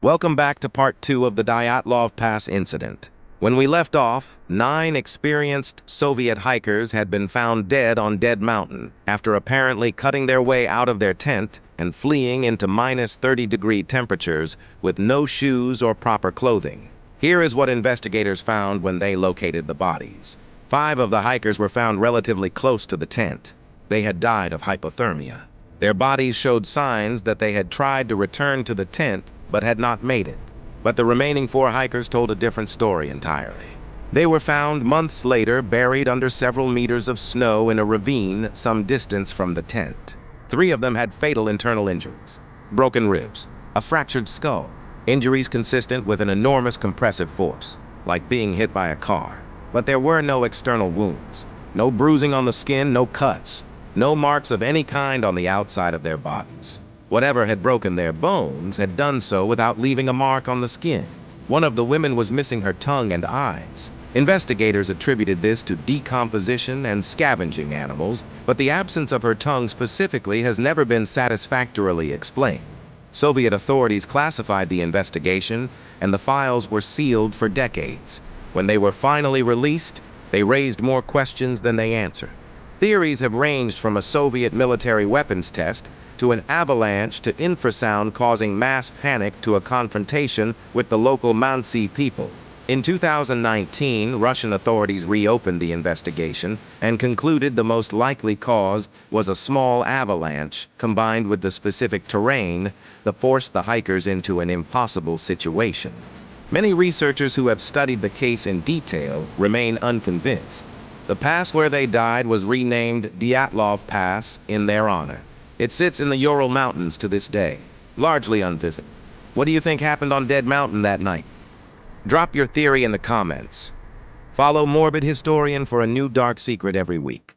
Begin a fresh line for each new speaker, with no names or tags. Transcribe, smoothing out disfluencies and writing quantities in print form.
Welcome back to part 2 of the Dyatlov Pass incident. When we left off, 9 experienced Soviet hikers had been found dead on Dead Mountain after apparently cutting their way out of their tent and fleeing into minus 30-degree temperatures with no shoes or proper clothing. Here is what investigators found when they located the bodies. 5 of the hikers were found relatively close to the tent. They had died of hypothermia. Their bodies showed signs that they had tried to return to the tent but had not made it. But the remaining 4 hikers told a different story entirely. They were found months later buried under several meters of snow in a ravine some distance from the tent. 3 of them had fatal internal injuries, broken ribs, a fractured skull, injuries consistent with an enormous compressive force, like being hit by a car. But there were no external wounds, no bruising on the skin, no cuts, no marks of any kind on the outside of their bodies. Whatever had broken their bones had done so without leaving a mark on the skin. One of the women was missing her tongue and eyes. Investigators attributed this to decomposition and scavenging animals, but the absence of her tongue specifically has never been satisfactorily explained. Soviet authorities classified the investigation, and the files were sealed for decades. When they were finally released, they raised more questions than they answered. Theories have ranged from a Soviet military weapons test to an avalanche to infrasound causing mass panic to a confrontation with the local Mansi people. In 2019, Russian authorities reopened the investigation and concluded the most likely cause was a small avalanche combined with the specific terrain that forced the hikers into an impossible situation. Many researchers who have studied the case in detail remain unconvinced. The pass where they died was renamed Dyatlov Pass in their honor. It sits in the Ural Mountains to this day, largely unvisited. What do you think happened on Dead Mountain that night? Drop your theory in the comments. Follow Morbid Historian for a new dark secret every week.